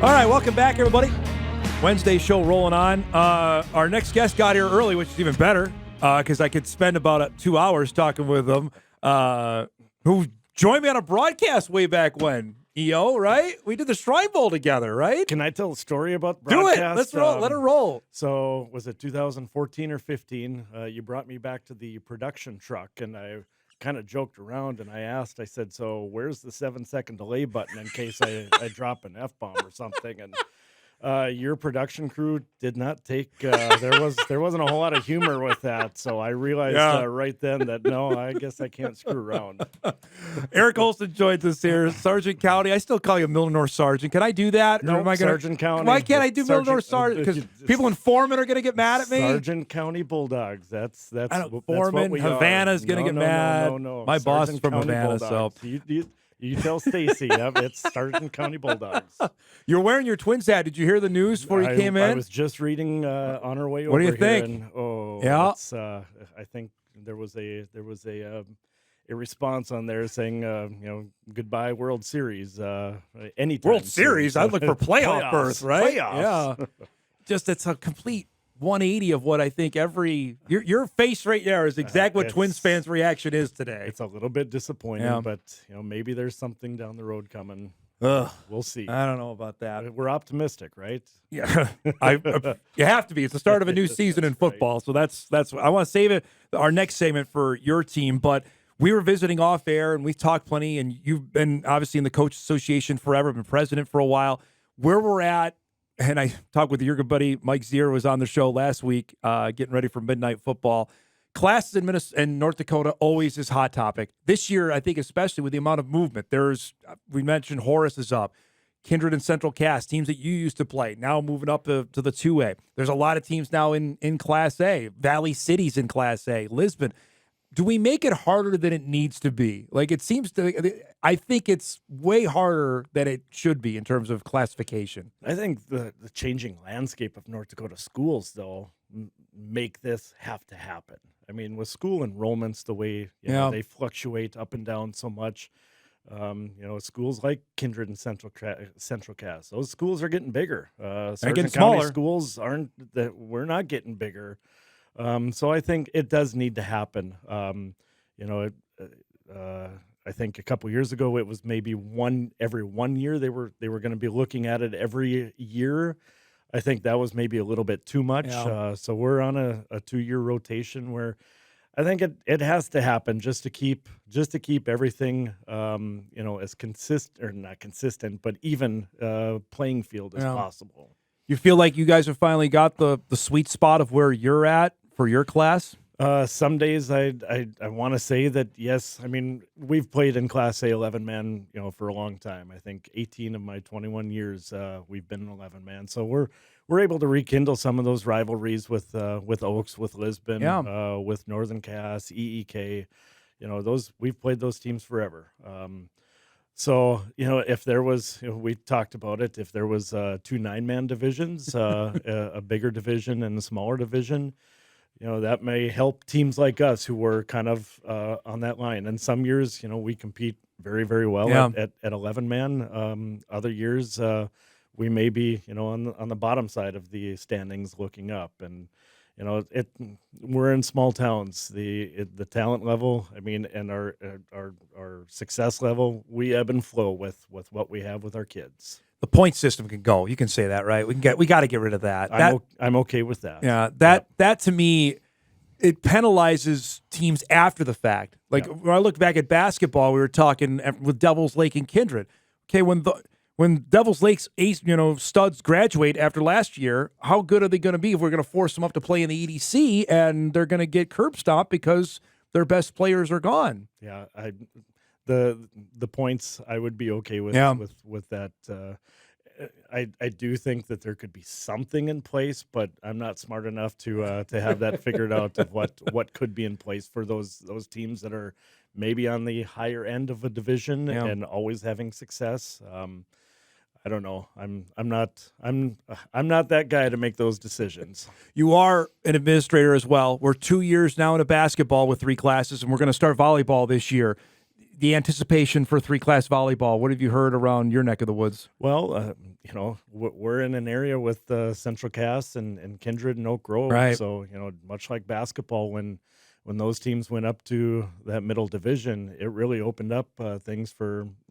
All right, welcome back, everybody. Wednesday show rolling on. Our next guest got here early, which is even better because I could spend about 2 hours talking with him, who joined me on a broadcast way back when. EO, right? We did the Shrine Bowl together, right? Can I tell a story about broadcast? Do it. Let's roll. Let her roll. So was it 2014 or 15? You brought me back to the production truck, and I kind of joked around, and I said, so where's the 7-second delay button in case I drop an F-bomb or something? And your production crew did not take, there wasn't a whole lot of humor with that. So I realized right then that, no, I guess I can't screw around. Eric Olson joins us here, Sargent County. I still call you Middle North Sargent. Can I do that? No, Sargent County. Why can't I do Middle North Sargent? Because people in Foreman are going to get mad at me. Sargent County Bulldogs. That's Foreman, Havana's going to get mad. No. My boss is from County Havana, Bulldogs. so. You tell Stacy, it's Sargent County Bulldogs. You're wearing your Twins hat. Did you hear the news before you came in? I was just reading on our way over. What do you here, think? And, I think there was a response on there saying, goodbye World Series. Anytime World Series? I'd look for playoff berth, right? Playoffs. Yeah. Just it's a complete 180 of what I think your face right there is exactly what Twins fans' reaction is today. It's a little bit disappointing, but maybe there's something down the road coming. We'll see. I don't know about that. We're optimistic, right? Yeah, you have to be. It's the start of a new season in football, so that's. I want to save our next segment for your team, but we were visiting off air and we talked plenty. And you've been obviously in the Coach Association forever, been president for a while. Where we're at. And I talked with your good buddy Mike Zier, was on the show last week, getting ready for Midnight Football. Classes in Minnesota and North Dakota always is hot topic. This year, I think, especially with the amount of movement, we mentioned Horace is up, Kindred and Central Cass, teams that you used to play, now moving up to the 2A. There's a lot of teams now in Class A. Valley City's in Class A, Lisbon. Do we make it harder than it needs to be? Like it seems to, I think it's way harder than it should be in terms of classification. I think the changing landscape of North Dakota schools, though, make this have to happen. I mean, with school enrollments, the way they fluctuate up and down so much, schools like Kindred and Central Cass, those schools are getting bigger. Sargent County schools we're not getting bigger. So I think it does need to happen. I think a couple years ago it was maybe every 1 year they were going to be looking at it every year. I think that was maybe a little bit too much. Yeah. So we're on a 2-year rotation where I think it has to happen just to keep everything as consistent, or not consistent, but even playing field as possible. You feel like you guys have finally got the sweet spot of where you're at for your class? Some days I want to say that, yes. I mean, we've played in Class A 11-man, for a long time. I think 18 of my 21 years we've been in 11-man. So we're able to rekindle some of those rivalries with Oaks, with Lisbon, with Northern Cass, EEK. We've played those teams forever. So, if there was, we talked about it, if there was 2 9-man divisions, a bigger division and a smaller division, that may help teams like us who were kind of on that line. And some years, we compete very, very well at 11-man. Other years, we may be, on the bottom side of the standings looking up. And, we're in small towns. The talent level, and our success level, we ebb and flow with what we have with our kids. The point system can go. You can say that, right? We got to get rid of that. I'm okay with that. Yeah, that to me, it penalizes teams after the fact. Like when I look back at basketball, we were talking with Devils Lake and Kindred. Okay, when Devils Lake's studs graduate after last year, how good are they going to be if we're going to force them up to play in the EDC and they're going to get curb stomped because their best players are gone? Yeah, the points I would be okay with that. I do think that there could be something in place, but I'm not smart enough to have that figured out of what could be in place for those teams that are maybe on the higher end of a division and always having success. I don't know. I'm not that guy to make those decisions. You are an administrator as well. We're 2 years now into basketball with 3 classes, and we're going to start volleyball this year. the anticipation for 3-class volleyball? What have you heard around your neck of the woods? Well, we're in an area with Central Cass and Kindred and Oak Grove. Right. So, much like basketball, when those teams went up to that middle division, it really opened up things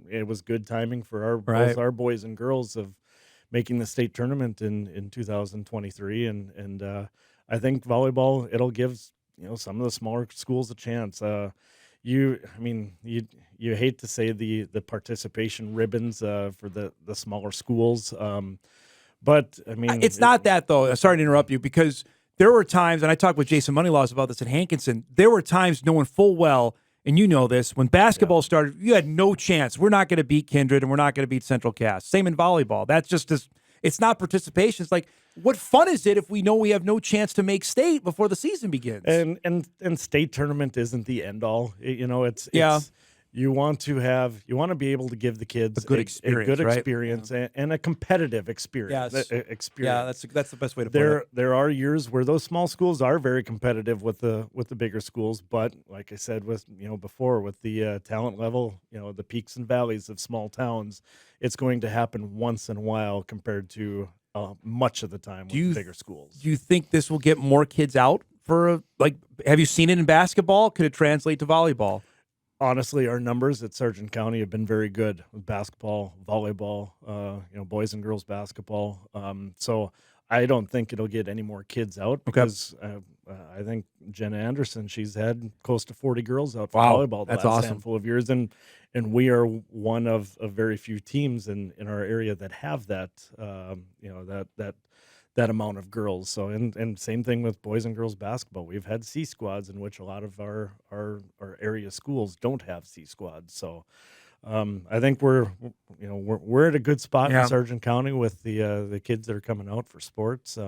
it was good timing for both our boys and girls of making the state tournament in 2023. And I think volleyball, it'll give, some of the smaller schools a chance. You hate to say the participation ribbons for the smaller schools, but I mean it's not that though. Sorry to interrupt you, because there were times, and I talked with Jason Moneylaws about this at Hankinson. There were times knowing full well, and you know this, when basketball started, you had no chance. We're not going to beat Kindred, and we're not going to beat Central Cass. Same in volleyball. That's just as it's not participation. It's like, what fun is it if we know we have no chance to make state before the season begins? And state tournament isn't the end all. It's you want to be able to give the kids a good experience, and a competitive experience. Yes. Experience. Yeah, that's the best way to put it. There are years where those small schools are very competitive with the bigger schools, but like I said before, with the talent level, the peaks and valleys of small towns, it's going to happen once in a while compared to much of the time with bigger schools. Do you think this will get more kids out have you seen it in basketball? Could it translate to volleyball? Honestly, our numbers at Sargent County have been very good with basketball, volleyball, boys and girls basketball. So I don't think it'll get any more kids out because I think Jenna Anderson, she's had close to 40 girls out for volleyball the last handful of years, and we are one of very few teams in our area that have that that amount of girls. So and same thing with boys and girls basketball. We've had C squads in which a lot of our area schools don't have C squads. So I think we're at a good spot in Sargent County with the kids that are coming out for sports.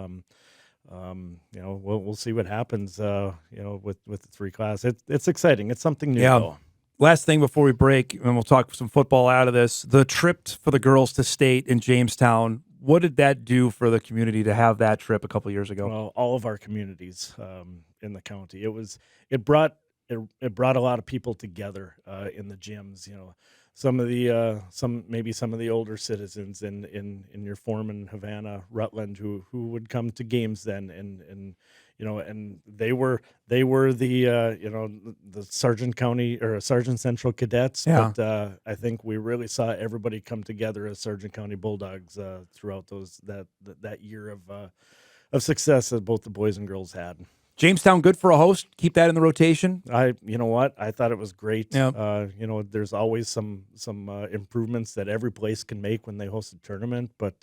We'll see what happens with the 3-class. It's exciting. It's something new though. Last thing before we break, and we'll talk some football out of this. The trip for the girls to state in Jamestown, what did that do for the community to have that trip a couple of years ago? Well, all of our communities in the county. It brought a lot of people together in the gyms. Some of the older citizens in your Foreman, Havana, Rutland, who would come to games then, and they were the Sargent County or Sargent Central cadets. Yeah. But I think we really saw everybody come together as Sargent County Bulldogs throughout that year of success that both the boys and girls had. Jamestown, good for a host. Keep that in the rotation. You know what? I thought it was great. Yeah. There's always some improvements that every place can make when they host a tournament, but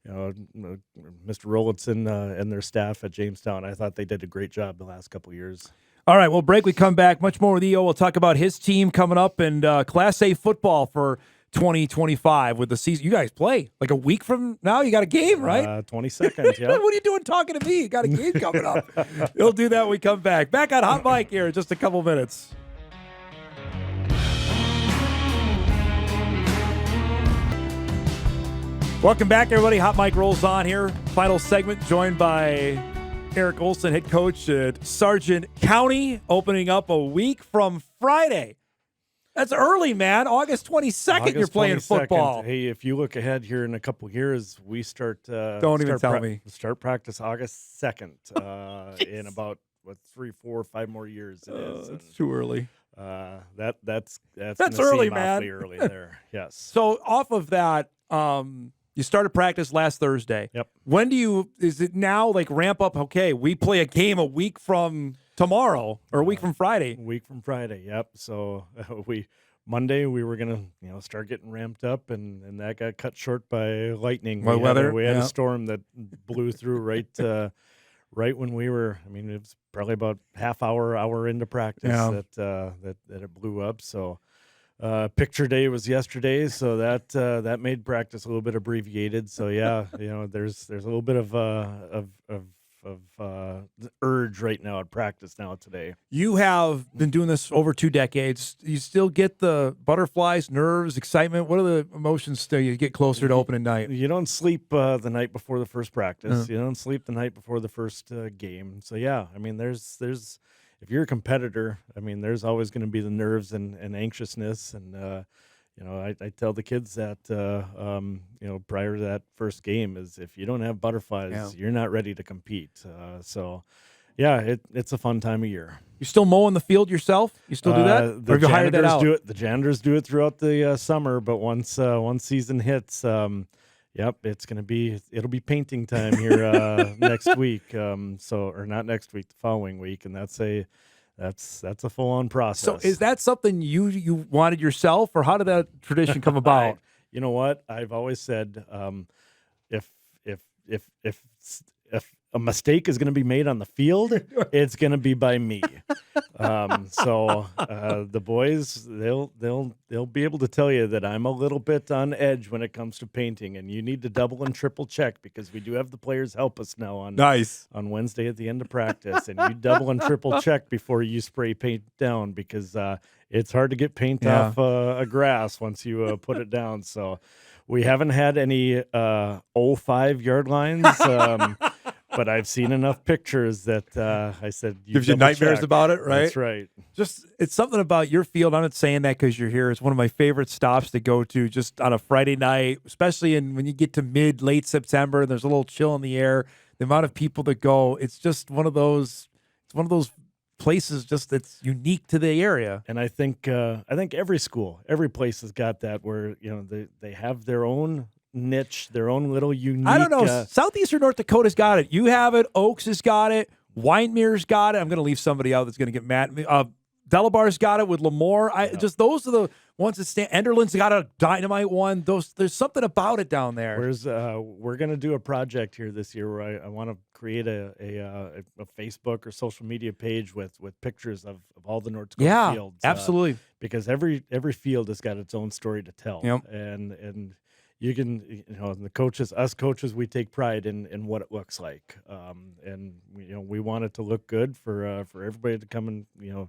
Mr. Rowlandson and their staff at Jamestown, I thought they did a great job the last couple of years. All right, we'll break. We come back. Much more with EO. We'll talk about his team coming up and Class A football for 2025 with the season. You guys play like a week from now. You got a game, right? 22nd, yeah. What are you doing talking to me? You got a game coming up. We'll do that when we come back. Back on Hot Mic here in just a couple minutes. Welcome back, everybody. Hot Mic rolls on here. Final segment, joined by Eric Olson, head coach at Sargent County, opening up a week from Friday. That's early, man. August 22nd, you're playing 22nd. Football. Hey, if you look ahead here in a couple of years, we start. Don't even tell me. Start practice August 2nd in about 3, 4, 5 more years. It is. It's too early. That's early, man. Awfully early there. Yes. So off of that, you started practice last Thursday. Yep. When is it now like ramp up? Okay, we play a game a week from tomorrow or a week from Friday. A week from Friday. Yep. So Monday we were gonna start getting ramped up, and that got cut short by lightning. We had a storm that blew through right when we were. I mean, it was probably about hour into practice that it blew up. So. Picture day was yesterday, so that made practice a little bit abbreviated. So there's a little bit of urge right now at practice today. You have been doing this over 2 decades. You still get the butterflies, nerves, excitement. What are the emotions still you get closer to opening night? You don't sleep the night before the first practice. You don't sleep the night before the first game. So I mean, there's if you're a competitor, I mean, there's always going to be the nerves and anxiousness. And, I tell the kids that, prior to that first game is if you don't have butterflies, you're not ready to compete. So, yeah, it's a fun time of year. You still mowing the field yourself? You still do that? The or have you hired that out? The janitors do it throughout the summer, but once season hits, it'll be painting time here next week. Or not next week, the following week, and that's a full on process. So is that something you wanted yourself, or how did that tradition come about? You know what? I've always said, if a mistake is going to be made on the field, it's going to be by me. The boys, they'll be able to tell you that I'm a little bit on edge when it comes to painting, and you need to double and triple check because we do have the players help us now on Wednesday at the end of practice, and you double and triple check before you spray paint down because it's hard to get paint off a grass once you put it down. So we haven't had any 05 yard lines. But I've seen enough pictures that I said gives you nightmares about it, right? That's right. Just it's something about your field. I'm not saying that because you're here. It's one of my favorite stops to go to, just on a Friday night, especially when you get to late September. And there's a little chill in the air. The amount of people that go, it's just one of those. It's one of those places just that's unique to the area. And I think every school, every place has got that where they have their own niche, their own little unique. I don't know. Southeastern North Dakota's got it. You have it. Oaks has got it. Winemere's got it. I'm going to leave somebody out that's going to get mad at me. Delabar's got it with Lemoore. Just those are the ones that stand. Enderlin's got a dynamite one. There's something about it down there. We're going to do a project here this year where I want to create a Facebook or social media page with pictures of all the North Dakota fields. Absolutely. Because every field has got its own story to tell. Yep. And you can, us coaches, we take pride in what it looks like. And we want it to look good for everybody to come and,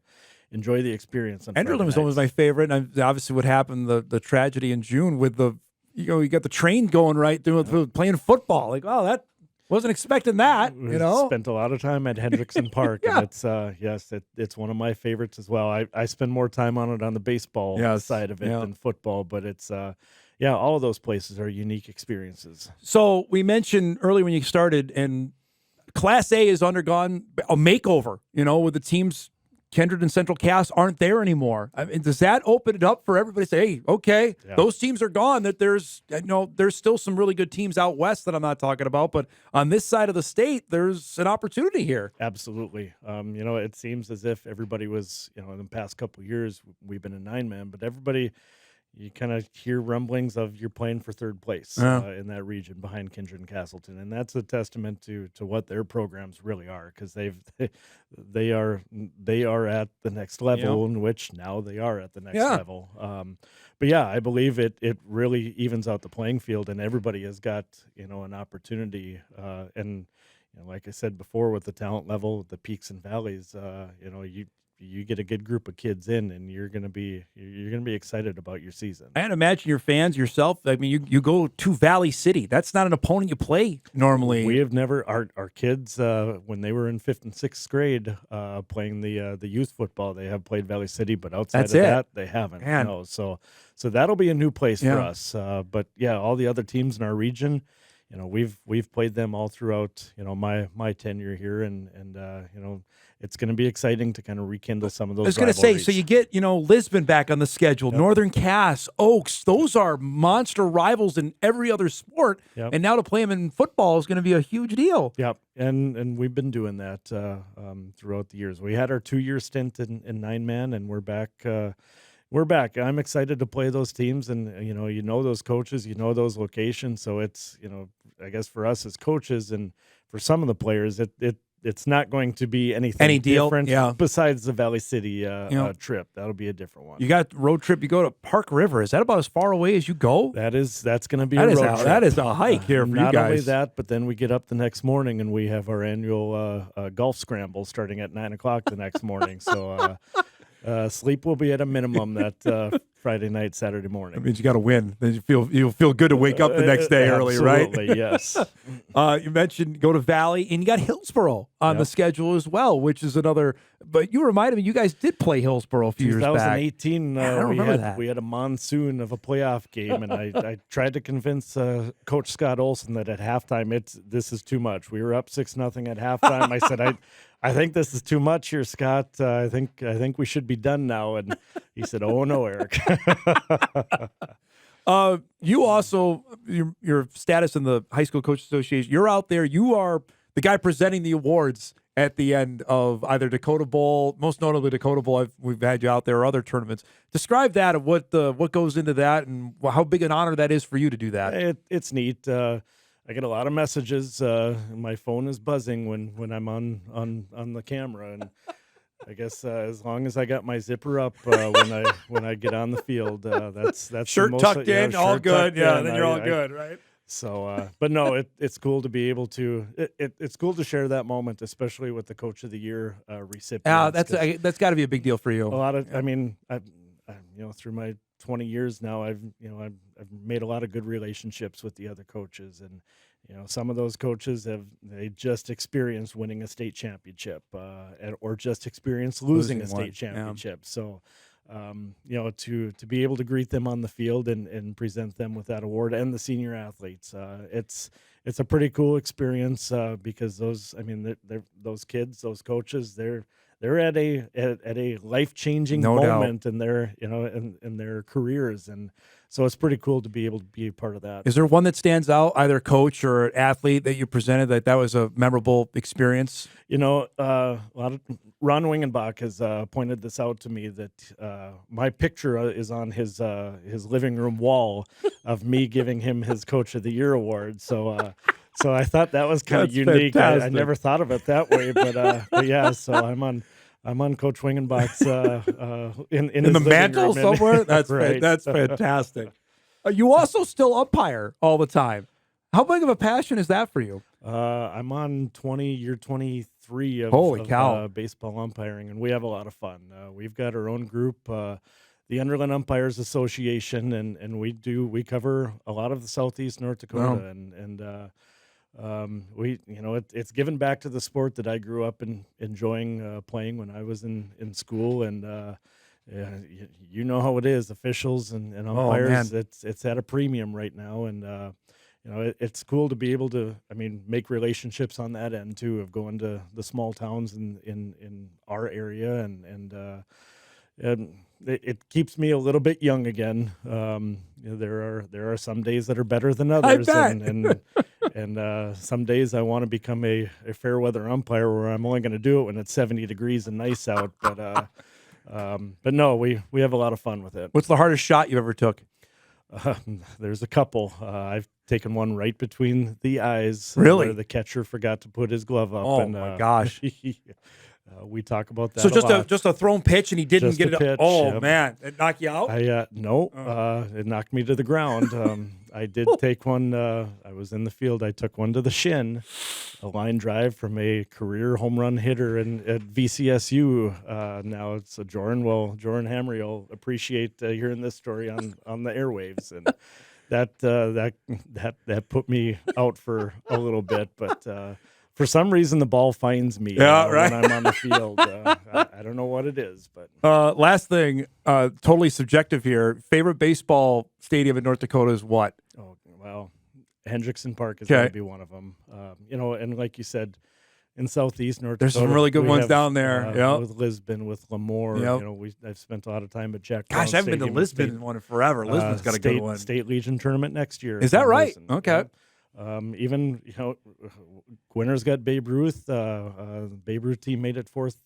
enjoy the experience. Enderlin was always my favorite. And obviously what happened, the tragedy in June with you got the train going right through playing football. Like, oh, that wasn't expecting that, Spent a lot of time at Hendrickson Park. And it's one of my favorites as well. I spend more time on it on the baseball side of it than football, but it's, all of those places are unique experiences. So we mentioned earlier when you started, and Class A has undergone a makeover, with the teams. Kindred and Central Cass aren't there anymore. I mean, does that open it up for everybody to say, hey, okay, those teams are gone, that there's still some really good teams out west that I'm not talking about, but on this side of the state, there's an opportunity here. Absolutely. It seems as if everybody was, in the past couple of years, we've been a 9-man, but everybody, you kind of hear rumblings of you're playing for third place in that region behind Kindred and Castleton, and that's a testament to what their programs really are, because they are at the next level, in which now they are at the next level. But I believe it really evens out the playing field, and everybody has got an opportunity. And like I said before, with the talent level, the peaks and valleys, you get a good group of kids in, and you're gonna be excited about your season. And imagine your fans yourself. I mean, you go to Valley City. That's not an opponent you play normally. We have never our kids when they were in 5th and 6th grade playing the youth football. They have played Valley City, but outside that, they haven't. No, so that'll be a new place for us. But all the other teams in our region, we've played them all throughout my tenure here, and it's going to be exciting to kind of rekindle some of those. I was going to say, so you get Lisbon back on the schedule, Northern Cass, Oaks. Those are monster rivals in every other sport, and now to play them in football is going to be a huge deal. Yep, and we've been doing that throughout the years. We had our 2-year stint in 9-man, and we're back. We're back. I'm excited to play those teams, and those coaches, those locations. So it's I guess for us as coaches and for some of the players, it's not going to be anything different besides the Valley City trip. That'll be a different one. You got road trip. You go to Park River. Is that about as far away as you go? That's going to be a road trip. That is a hike here for you guys. Not only that, but then we get up the next morning and we have our annual golf scramble starting at 9:00 the next morning. So sleep will be at a minimum that Friday night, Saturday That morning. means you got to win. Then you'll feel good to wake up the next day early, right? Absolutely, yes. You mentioned go to Valley, and you got Hillsboro on the schedule as well, which is another. But you reminded me, you guys did play Hillsboro a few years back. 2018, I don't remember that. We had a monsoon of a playoff game, and I tried to convince Coach Scott Olson that at halftime this is too much. We were up 6-0 at halftime. I said, I think this is too much here, Scott. I think we should be done now. And he said, "Oh no, Eric." You also your status in the High School Coach Association. You're out there. You are the guy presenting the awards at the end of either Dakota Bowl, most notably Dakota Bowl. We've had you out there, or other tournaments. Describe that of what goes into that, and how big an honor that is for you to do that. It's neat. I get a lot of messages. My phone is buzzing when I'm on the camera, and I guess as long as I got my zipper up when I get on the field, that's shirt the most, tucked in, all good. Yeah, then you're all I, good, right? So, but no, it's cool to be able to. It's cool to share that moment, especially with the Coach of the Year recipient. Yeah, that's got to be a big deal for you. A lot of, I mean, I've through my 20 years now, I've made a lot of good relationships with the other coaches, and some of those coaches they just experienced winning a state championship, or just experienced losing a state championship. Yeah. So, to be able to greet them on the field and present them with that award, and the senior athletes, it's a pretty cool experience, because those kids, those coaches, they're at a life-changing moment in their in their careers, and so it's pretty cool to be able to be a part of that. Is there one that stands out, either coach or athlete, that you presented that was a memorable experience? A lot of Ron Wingenbach has pointed this out to me, that my picture is on his living room wall of me giving him his Coach of the Year award. So I thought that was kind of unique. I never thought of it that way, but yeah. So I'm on Coach Wingenbach's in the mantle somewhere. That's right. That's fantastic. You also still umpire all the time. How big of a passion is that for you? I'm on year 23 of baseball umpiring, and we have a lot of fun. We've got our own group, the Underland Umpires Association, and we cover a lot of the Southeast North Dakota, it's given back to the sport that I grew up enjoying playing when I was in school, and you know how it is, officials and umpires. It's at a premium right now, and it's cool to be able to, make relationships on that end too, of going to the small towns in our area, and it keeps me a little bit young again. There are some days that are better than others, and some days I want to become a fair weather umpire, where I'm only going to do it when it's 70 degrees and nice out. But no, we have a lot of fun with it. What's the hardest shot you ever took? There's a couple. I've taken one right between the eyes. Really? Where the catcher forgot to put his glove up. Oh, my gosh. We talk about that. So a just a thrown pitch, and he didn't just get it. Pitch, oh, yep. Man. It knocked you out? No. It knocked me to the ground. I did take one. I was in the field. I took one to the shin, a line drive from a career home run hitter at VCSU. Now it's a Jordan. Well, Jordan Hamry will appreciate hearing this story on the airwaves, and that put me out for a little bit, but. For some reason, the ball finds me when I'm on the field. I don't know what it is, but last thing, totally subjective here. Favorite baseball stadium in North Dakota is what? Oh, well, Hendrickson Park is going to be one of them. And like you said, in Southeast North There's Dakota, some really good ones down there. With Lisbon, with Lemoore. Yep. I've spent a lot of time at Jack. Gosh, I haven't been to Lisbon one in forever. Lisbon's got a good one. State Legion tournament next year. Is that right? Lisbon. Okay. Even Gwinner's got Babe Ruth. Babe Ruth team made it fourth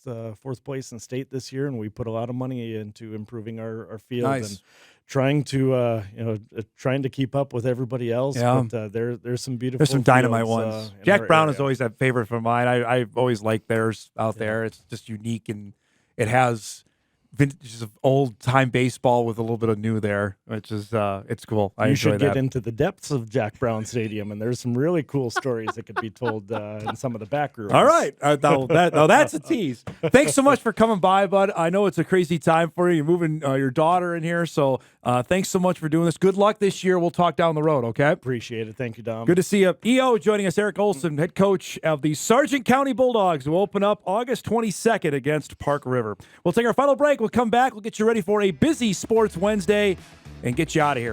place in state this year, and we put a lot of money into improving our field and trying to keep up with everybody else. Yeah. But there's some beautiful. There's some dynamite fields, ones. Jack Brown area. is always a favorite for mine. I've always liked theirs out there. It's just unique, and it has vintage of old time baseball with a little bit of new there, which is it's cool. I You enjoy should that. get into the depths of Jack Brown Stadium, and there's some really cool stories that could be told in some of the back rooms. All right. That's a tease. Thanks so much for coming by, bud. I know it's a crazy time for you. You're moving your daughter in here, so thanks so much for doing this. Good luck this year. We'll talk down the road, okay? Appreciate it. Thank you, Dom. Good to see you. EO joining us, Eric Olson, head coach of the Sargent County Bulldogs, who open up August 22nd against Park River. We'll take our final break. We'll come back. We'll get you ready for a busy Sports Wednesday and get you out of here.